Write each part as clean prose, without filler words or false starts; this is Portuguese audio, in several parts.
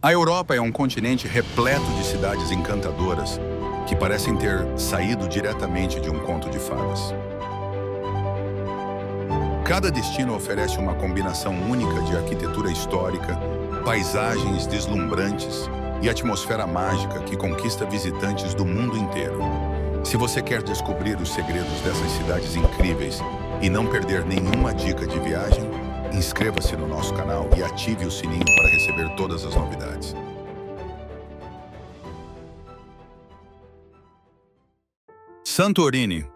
A Europa é um continente repleto de cidades encantadoras que parecem ter saído diretamente de um conto de fadas. Cada destino oferece uma combinação única de arquitetura histórica, paisagens deslumbrantes e atmosfera mágica que conquista visitantes do mundo inteiro. Se você quer descobrir os segredos dessas cidades incríveis e não perder nenhuma dica de viagem, inscreva-se no nosso canal e ative o sininho para receber todas as novidades. Santorini.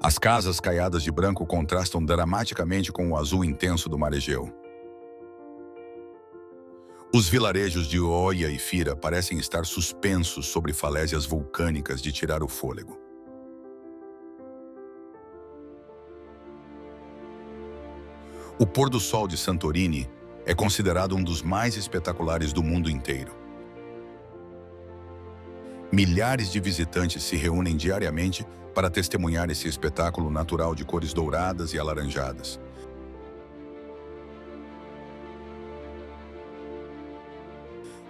As casas caiadas de branco contrastam dramaticamente com o azul intenso do mar Egeu. Os vilarejos de Oia e Fira parecem estar suspensos sobre falésias vulcânicas de tirar o fôlego. O pôr do sol de Santorini é considerado um dos mais espetaculares do mundo inteiro. Milhares de visitantes se reúnem diariamente para testemunhar esse espetáculo natural de cores douradas e alaranjadas.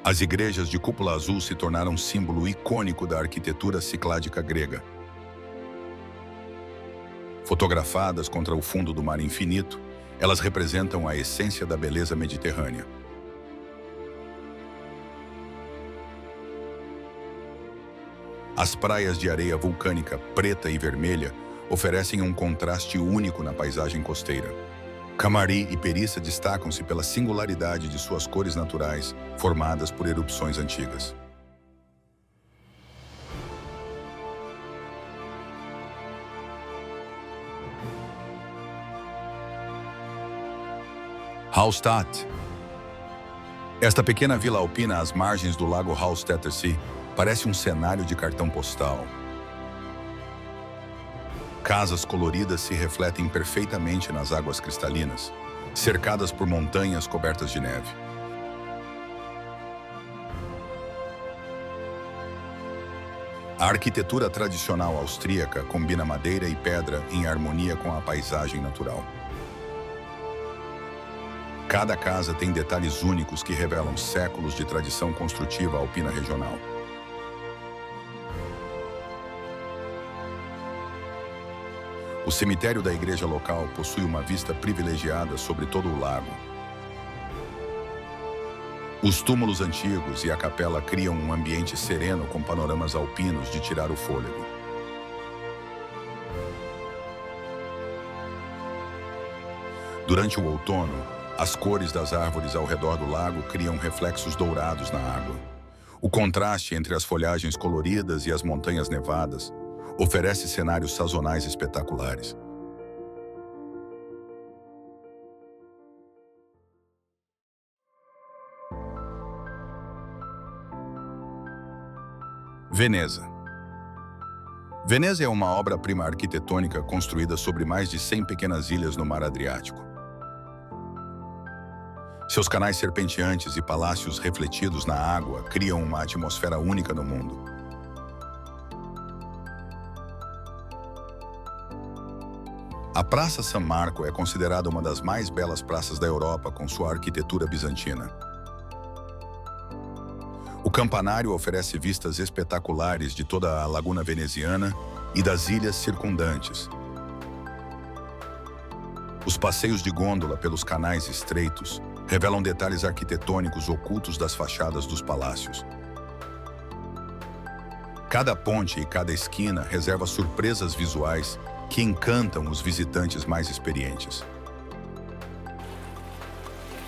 As igrejas de cúpula azul se tornaram símbolo icônico da arquitetura cicládica grega. Fotografadas contra o fundo do mar infinito, elas representam a essência da beleza mediterrânea. As praias de areia vulcânica preta e vermelha oferecem um contraste único na paisagem costeira. Camari e Perissa destacam-se pela singularidade de suas cores naturais, formadas por erupções antigas. Hallstatt. Esta pequena vila alpina às margens do lago Hallstättersee parece um cenário de cartão postal. Casas coloridas se refletem perfeitamente nas águas cristalinas, cercadas por montanhas cobertas de neve. A arquitetura tradicional austríaca combina madeira e pedra em harmonia com a paisagem natural. Cada casa tem detalhes únicos que revelam séculos de tradição construtiva alpina regional. O cemitério da igreja local possui uma vista privilegiada sobre todo o lago. Os túmulos antigos e a capela criam um ambiente sereno com panoramas alpinos de tirar o fôlego. Durante o outono, as cores das árvores ao redor do lago criam reflexos dourados na água. O contraste entre as folhagens coloridas e as montanhas nevadas oferece cenários sazonais espetaculares. Veneza. Veneza é uma obra-prima arquitetônica construída sobre mais de 100 pequenas ilhas no mar Adriático. Seus canais serpenteantes e palácios refletidos na água criam uma atmosfera única no mundo. A Praça San Marco é considerada uma das mais belas praças da Europa com sua arquitetura bizantina. O campanário oferece vistas espetaculares de toda a laguna veneziana e das ilhas circundantes. Os passeios de gôndola pelos canais estreitos revelam detalhes arquitetônicos ocultos das fachadas dos palácios. Cada ponte e cada esquina reserva surpresas visuais que encantam os visitantes mais experientes.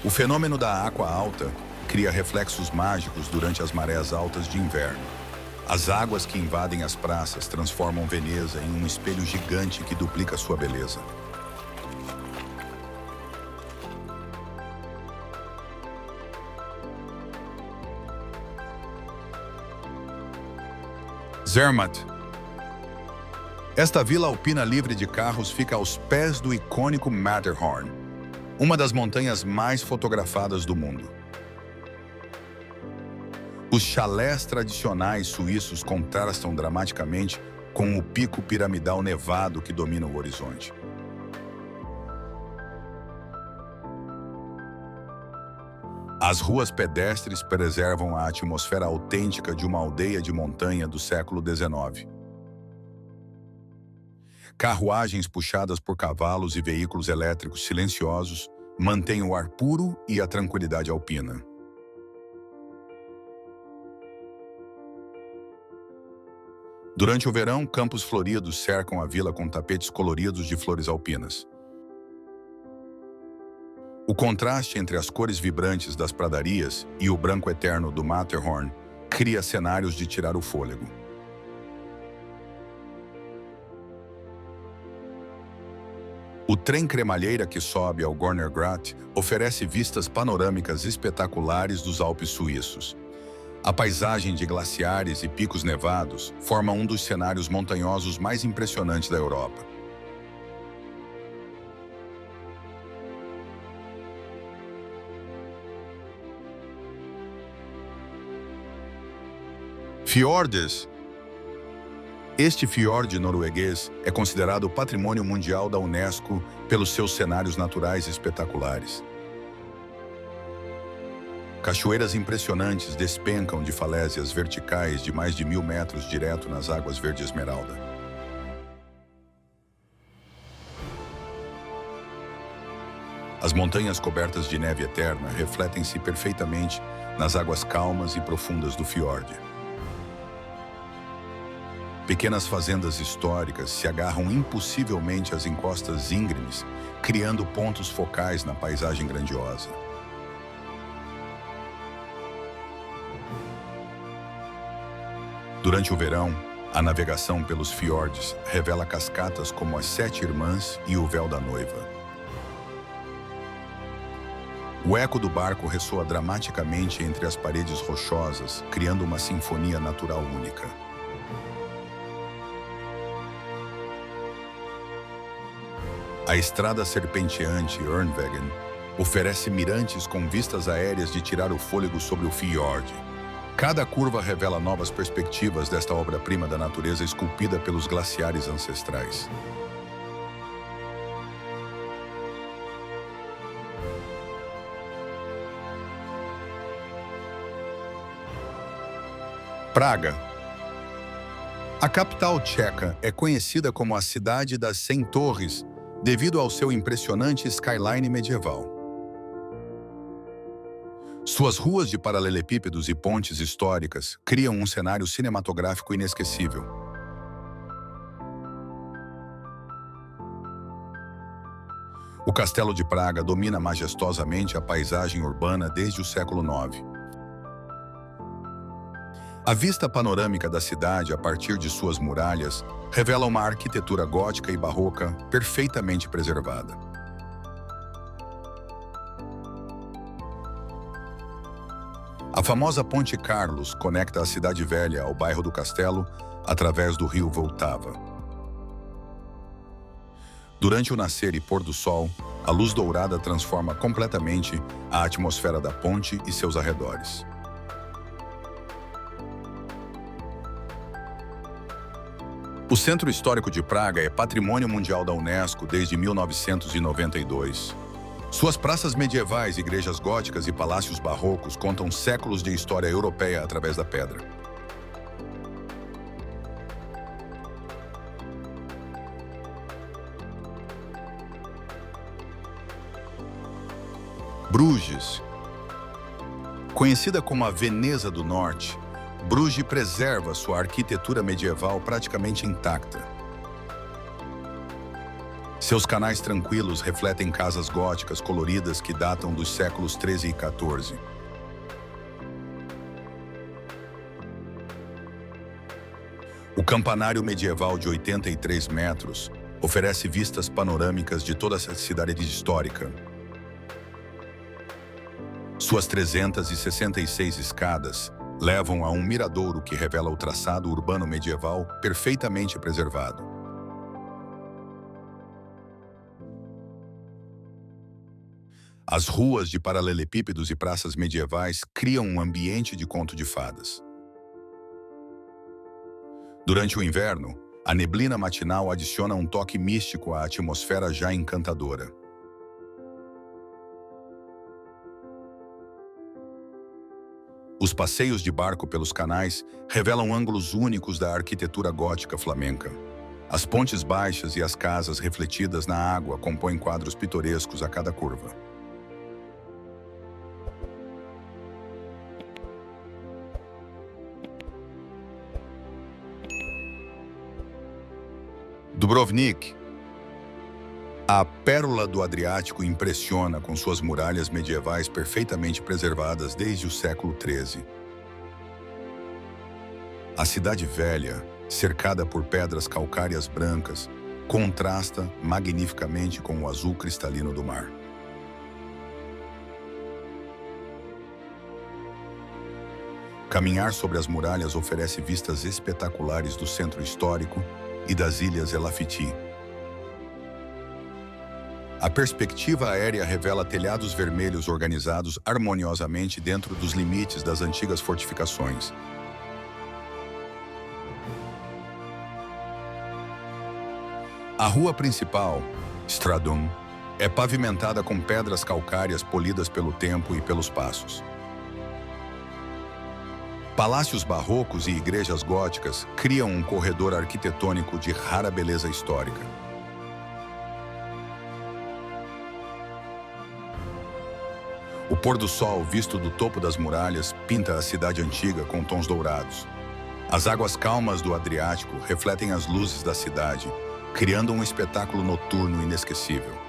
O fenômeno da água alta cria reflexos mágicos durante as marés altas de inverno. As águas que invadem as praças transformam Veneza em um espelho gigante que duplica sua beleza. Zermatt. Esta vila alpina livre de carros fica aos pés do icônico Matterhorn, uma das montanhas mais fotografadas do mundo. Os chalés tradicionais suíços contrastam dramaticamente com o pico piramidal nevado que domina o horizonte. As ruas pedestres preservam a atmosfera autêntica de uma aldeia de montanha do século XIX. Carruagens puxadas por cavalos e veículos elétricos silenciosos mantêm o ar puro e a tranquilidade alpina. Durante o verão, campos floridos cercam a vila com tapetes coloridos de flores alpinas. O contraste entre as cores vibrantes das pradarias e o branco eterno do Matterhorn cria cenários de tirar o fôlego. O trem cremalheira que sobe ao Gornergrat oferece vistas panorâmicas espetaculares dos Alpes suíços. A paisagem de glaciares e picos nevados forma um dos cenários montanhosos mais impressionantes da Europa. Fiordes. Este fiord norueguês é considerado Patrimônio Mundial da Unesco pelos seus cenários naturais espetaculares. Cachoeiras impressionantes despencam de falésias verticais de mais de 1000 metros direto nas águas verde esmeralda. As montanhas cobertas de neve eterna refletem-se perfeitamente nas águas calmas e profundas do fiord. Pequenas fazendas históricas se agarram impossivelmente às encostas íngremes, criando pontos focais na paisagem grandiosa. Durante o verão, a navegação pelos fiordes revela cascatas como as Sete Irmãs e o Véu da Noiva. O eco do barco ressoa dramaticamente entre as paredes rochosas, criando uma sinfonia natural única. A estrada serpenteante Ørnvegen oferece mirantes com vistas aéreas de tirar o fôlego sobre o fiord. Cada curva revela novas perspectivas desta obra-prima da natureza esculpida pelos glaciares ancestrais. Praga. A capital tcheca é conhecida como a cidade das 100 torres, devido ao seu impressionante skyline medieval. Suas ruas de paralelepípedos e pontes históricas criam um cenário cinematográfico inesquecível. O Castelo de Praga domina majestosamente a paisagem urbana desde o século IX. A vista panorâmica da cidade a partir de suas muralhas revela uma arquitetura gótica e barroca perfeitamente preservada. A famosa Ponte Carlos conecta a Cidade Velha ao bairro do Castelo através do rio Vltava. Durante o nascer e pôr do sol, a luz dourada transforma completamente a atmosfera da ponte e seus arredores. O Centro Histórico de Praga é Patrimônio Mundial da Unesco desde 1992. Suas praças medievais, igrejas góticas e palácios barrocos contam séculos de história europeia através da pedra. Bruges. Conhecida como a Veneza do Norte, Bruges preserva sua arquitetura medieval praticamente intacta. Seus canais tranquilos refletem casas góticas coloridas que datam dos séculos XIII e XIV. O campanário medieval de 83 metros oferece vistas panorâmicas de toda essa cidade histórica. Suas 366 escadas levam a um miradouro que revela o traçado urbano medieval perfeitamente preservado. As ruas de paralelepípedos e praças medievais criam um ambiente de conto de fadas. Durante o inverno, a neblina matinal adiciona um toque místico à atmosfera já encantadora. Os passeios de barco pelos canais revelam ângulos únicos da arquitetura gótica flamenca. As pontes baixas e as casas refletidas na água compõem quadros pitorescos a cada curva. Dubrovnik. A pérola do Adriático impressiona com suas muralhas medievais perfeitamente preservadas desde o século XIII. A cidade velha, cercada por pedras calcárias brancas, contrasta magnificamente com o azul cristalino do mar. Caminhar sobre as muralhas oferece vistas espetaculares do centro histórico e das ilhas Elafiti. A perspectiva aérea revela telhados vermelhos organizados harmoniosamente dentro dos limites das antigas fortificações. A rua principal, Stradum, é pavimentada com pedras calcárias polidas pelo tempo e pelos passos. Palácios barrocos e igrejas góticas criam um corredor arquitetônico de rara beleza histórica. O pôr do sol, visto do topo das muralhas, pinta a cidade antiga com tons dourados. As águas calmas do Adriático refletem as luzes da cidade, criando um espetáculo noturno inesquecível.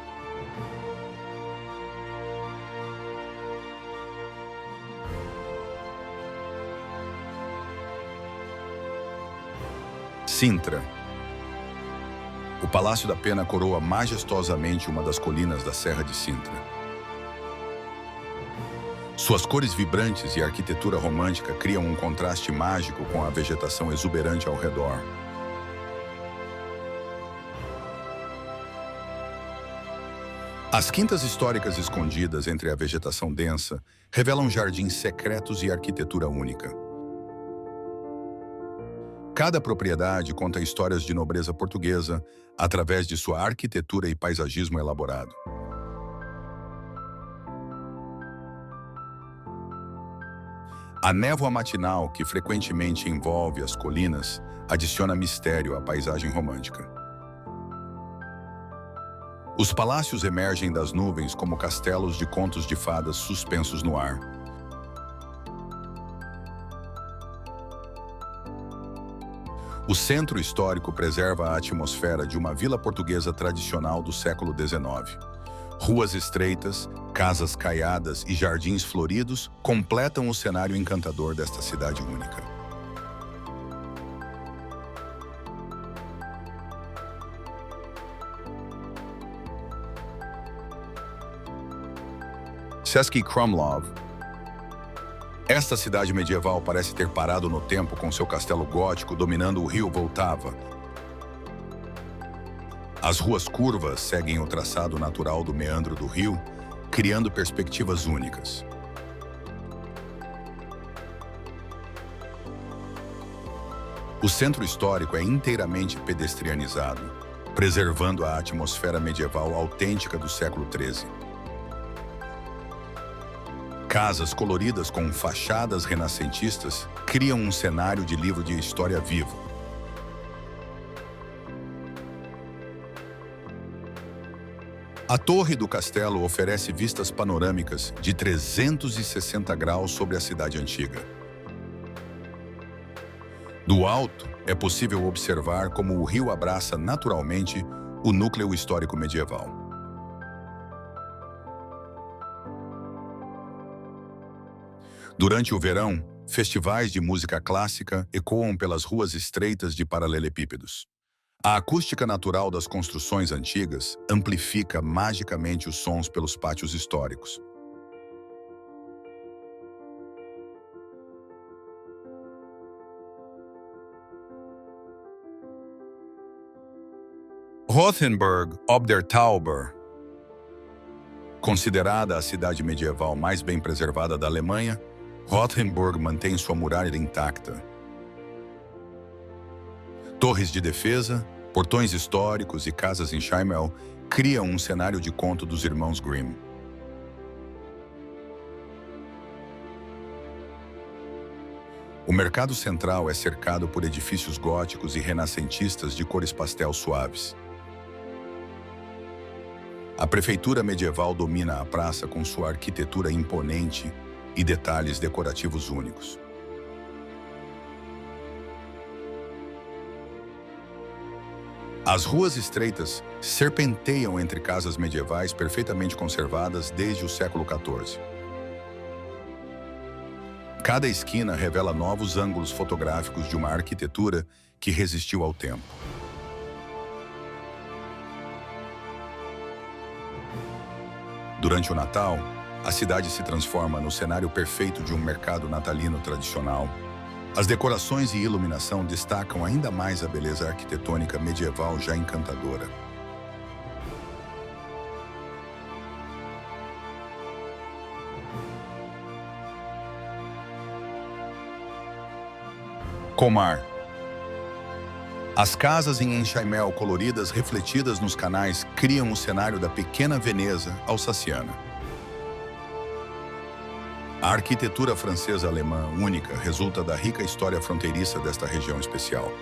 Sintra. O Palácio da Pena coroa majestosamente uma das colinas da Serra de Sintra. Suas cores vibrantes e arquitetura romântica criam um contraste mágico com a vegetação exuberante ao redor. As quintas históricas escondidas entre a vegetação densa revelam jardins secretos e arquitetura única. Cada propriedade conta histórias de nobreza portuguesa através de sua arquitetura e paisagismo elaborado. A névoa matinal, que frequentemente envolve as colinas, adiciona mistério à paisagem romântica. Os palácios emergem das nuvens como castelos de contos de fadas suspensos no ar. O centro histórico preserva a atmosfera de uma vila portuguesa tradicional do século XIX. Ruas estreitas, casas caiadas e jardins floridos completam o cenário encantador desta cidade única. Český Krumlov. Esta cidade medieval parece ter parado no tempo com seu castelo gótico dominando o rio Vltava. As ruas curvas seguem o traçado natural do meandro do rio, criando perspectivas únicas. O centro histórico é inteiramente pedestrianizado, preservando a atmosfera medieval autêntica do século XIII. Casas coloridas com fachadas renascentistas criam um cenário de livro de história vivo. A torre do castelo oferece vistas panorâmicas de 360 graus sobre a cidade antiga. Do alto, é possível observar como o rio abraça naturalmente o núcleo histórico medieval. Durante o verão, festivais de música clássica ecoam pelas ruas estreitas de paralelepípedos. A acústica natural das construções antigas amplifica magicamente os sons pelos pátios históricos. Rothenburg ob der Tauber. Considerada a cidade medieval mais bem preservada da Alemanha, Rothenburg mantém sua muralha intacta. Torres de defesa, portões históricos e casas em Schimmel criam um cenário de conto dos irmãos Grimm. O mercado central é cercado por edifícios góticos e renascentistas de cores pastel suaves. A prefeitura medieval domina a praça com sua arquitetura imponente e detalhes decorativos únicos. As ruas estreitas serpenteiam entre casas medievais perfeitamente conservadas desde o século XIV. Cada esquina revela novos ângulos fotográficos de uma arquitetura que resistiu ao tempo. Durante o Natal, a cidade se transforma no cenário perfeito de um mercado natalino tradicional. As decorações e iluminação destacam ainda mais a beleza arquitetônica medieval já encantadora. Comar. As casas em enxaimel coloridas refletidas nos canais criam o cenário da pequena Veneza alsaciana. A arquitetura francesa-alemã única resulta da rica história fronteiriça desta região especial.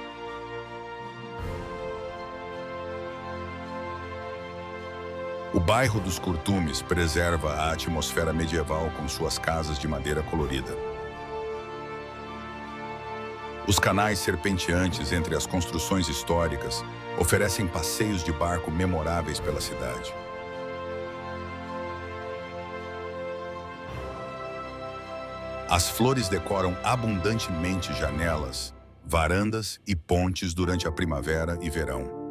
O bairro dos Curtumes preserva a atmosfera medieval com suas casas de madeira colorida. Os canais serpenteantes entre as construções históricas oferecem passeios de barco memoráveis pela cidade. As flores decoram abundantemente janelas, varandas e pontes durante a primavera e verão.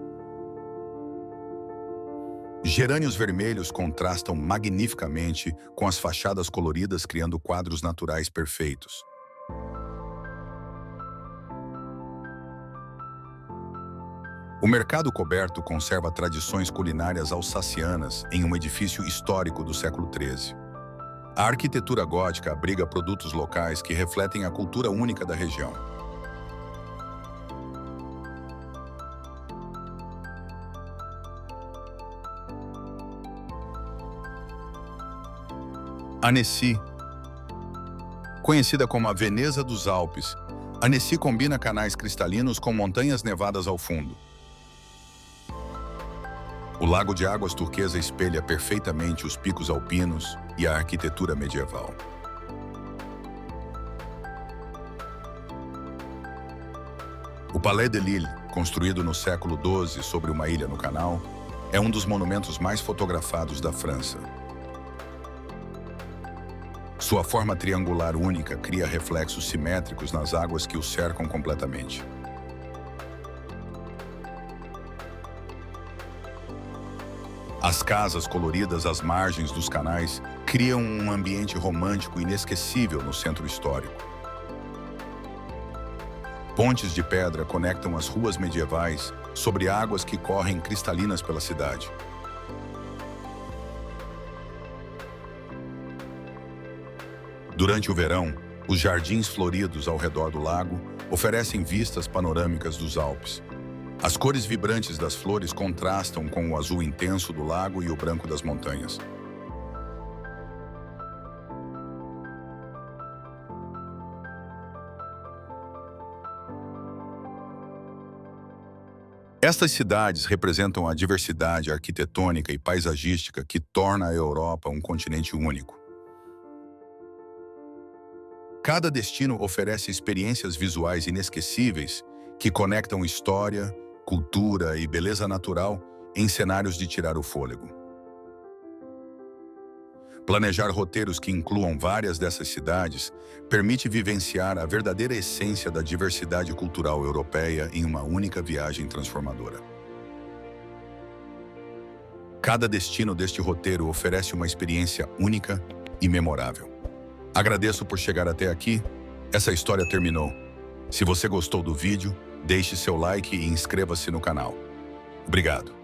Gerânios vermelhos contrastam magnificamente com as fachadas coloridas, criando quadros naturais perfeitos. O mercado coberto conserva tradições culinárias alsacianas em um edifício histórico do século XIII. A arquitetura gótica abriga produtos locais que refletem a cultura única da região. Annecy. Conhecida como a Veneza dos Alpes, Annecy combina canais cristalinos com montanhas nevadas ao fundo. O lago de águas turquesa espelha perfeitamente os picos alpinos e a arquitetura medieval. O Palais de Lille, construído no século XII sobre uma ilha no canal, é um dos monumentos mais fotografados da França. Sua forma triangular única cria reflexos simétricos nas águas que o cercam completamente. As casas coloridas às margens dos canais criam um ambiente romântico inesquecível no centro histórico. Pontes de pedra conectam as ruas medievais sobre águas que correm cristalinas pela cidade. Durante o verão, os jardins floridos ao redor do lago oferecem vistas panorâmicas dos Alpes. As cores vibrantes das flores contrastam com o azul intenso do lago e o branco das montanhas. Estas cidades representam a diversidade arquitetônica e paisagística que torna a Europa um continente único. Cada destino oferece experiências visuais inesquecíveis que conectam história, cultura e beleza natural em cenários de tirar o fôlego. Planejar roteiros que incluam várias dessas cidades permite vivenciar a verdadeira essência da diversidade cultural europeia em uma única viagem transformadora. Cada destino deste roteiro oferece uma experiência única e memorável. Agradeço por chegar até aqui. Essa história terminou. Se você gostou do vídeo, deixe seu like e inscreva-se no canal. Obrigado.